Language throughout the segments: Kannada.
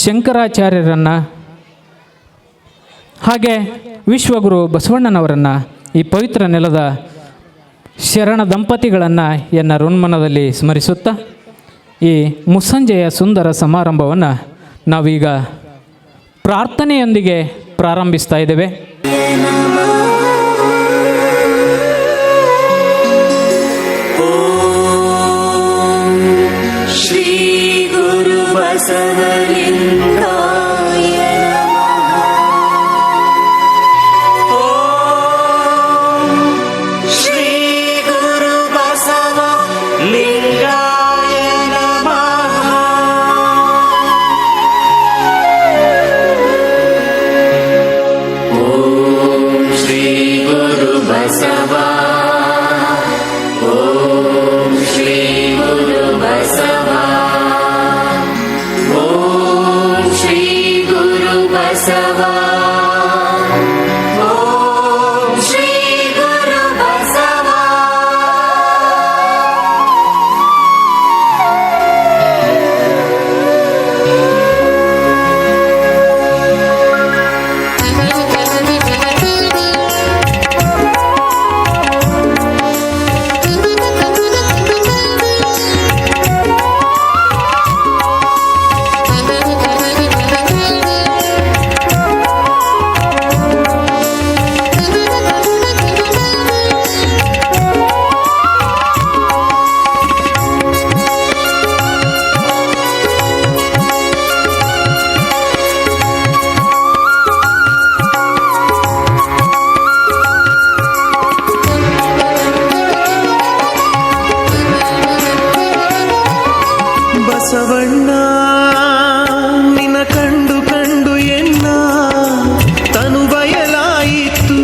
ಶಂಕರಾಚಾರ್ಯರನ್ನು ಹಾಗೆ ವಿಶ್ವಗುರು ಬಸವಣ್ಣನವರನ್ನು ಈ ಪವಿತ್ರ ನೆಲದ ಶರಣ ದಂಪತಿಗಳನ್ನು ಎನ್ನ ಋನ್ಮನದಲ್ಲಿ ಸ್ಮರಿಸುತ್ತಾ ಈ ಮುಸ್ಸಂಜೆಯ ಸುಂದರ ಸಮಾರಂಭವನ್ನು ನಾವೀಗ ಪ್ರಾರ್ಥನೆಯೊಂದಿಗೆ ಪ್ರಾರಂಭಿಸ್ತಾ ಇದ್ದೇವೆ. ಶ್ರೀ ಗುರು ಬಸವಲಿಂಗಾಯ ಶ್ರೀ ಗುರು ಬಸವಲಿಂಗಾಯ ನಮಃ. ಓಂ ಶ್ರೀ ಗುರು ಬಸವ ಓಂ ಶ್ರೀ ಗುರು ಬಸವ ಓಂ ಶ್ರೀ ಗುರು ಬಸವ ಓಂ ಶ್ರೀ ಗುರು ಬಸವ. ಬಸವಣ್ಣ ನಿನ್ನ ಕಂಡು ಕಂಡು ಎನ್ನ ತನು ಬಯಲಾಯಿತು.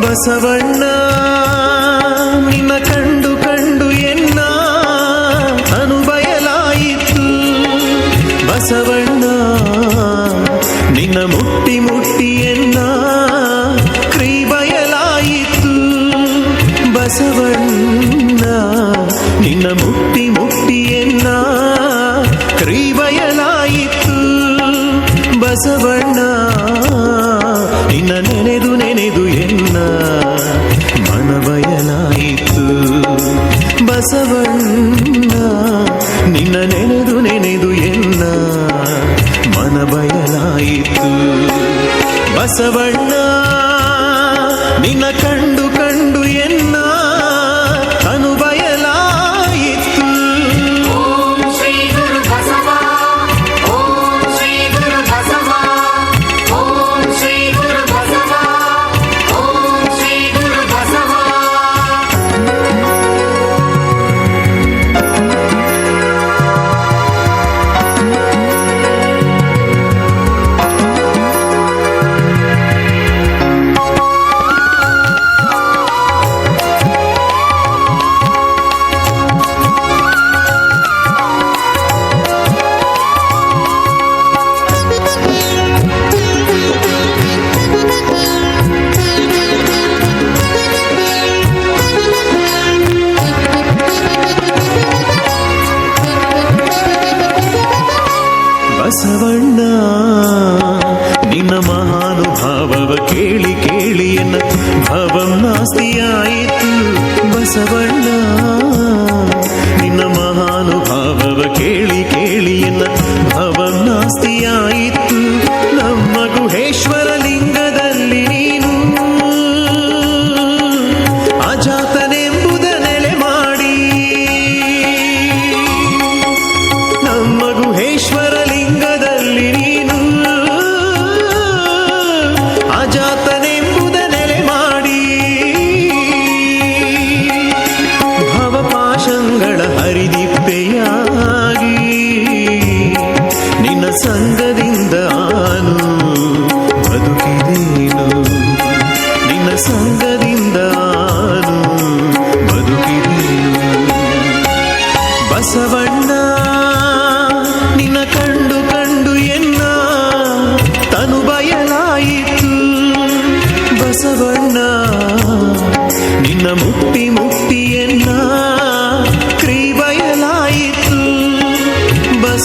ಬಸವಣ್ಣ ನಿನ್ನ ಕಂಡು ಕಂಡು ಎನ್ನ ತನು ಬಯಲಾಯಿತು. ಬಸವಣ್ಣ ನಿನ್ನ ಮುಟ್ಟಿ ಮುಟ್ಟಿ ಎನ್ನ ಕ್ರೀ ಬಯಲಾಯಿತು. ಬಸವಣ್ಣ ನಿನ್ನ ಮುಟ್ಟಿ ಮುಟ್ಟಿ ಎನ್ನ ಕ್ರೀ ಬಯಲಾಯಿತು. ಬಸವಣ್ಣ ನಿನ್ನ ನೆನೆದು ನೆನೆದು ಎನ್ನ ಮನ ಬಯಲಾಯಿತು. ಬಸವಣ್ಣ ನಿನ್ನ ನೆನೆದು ನೆನೆದು ಎನ್ನ ಮನ ಬಯಲಾಯಿತು. ಬಸವಣ್ಣ ನಿನ್ನ ಕಂಡು ಕಂಡು ಎನ್ನ ತನು ಬಯಲಾಯಿತು. ಓಂ ಶ್ರೀ ಗುರು ಬಸವ ಓಂ ಶ್ರೀ ಗುರು ಬಸವ ಓಂ ಶ್ರೀ ಗುರು ಬಸವ ಓಂ ಶ್ರೀ ಗುರು ಬಸವ.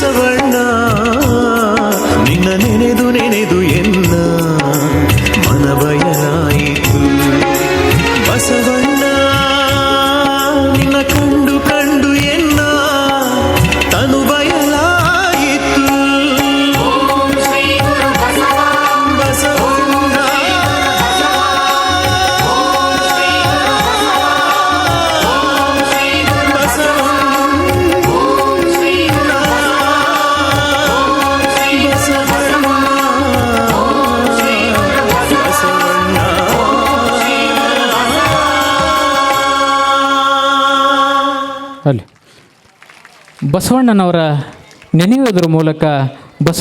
ಬಸವಣ್ಣ ನಿನ್ನ ನೆನೆದು ನೆನೆದು ಎನ್ನ ಮನ ಬಯಲಾಯಿತು ಬಸವಣ್ಣ ನಿನ್ನ ಕಂಡು ಕಂಡು ಎನ್ನ ತನು ಬಯಲಾಯಿತು ಓಂ ಶ್ರೀ ಗುರು ಬಸವ ಬಸವಣ್ಣ ಓಂ ಶ್ರೀ ಗುರು ಅಲ್ಲಿ ಬಸವಣ್ಣನವರ ನೆನೆಯುವುದರ ಮೂಲಕ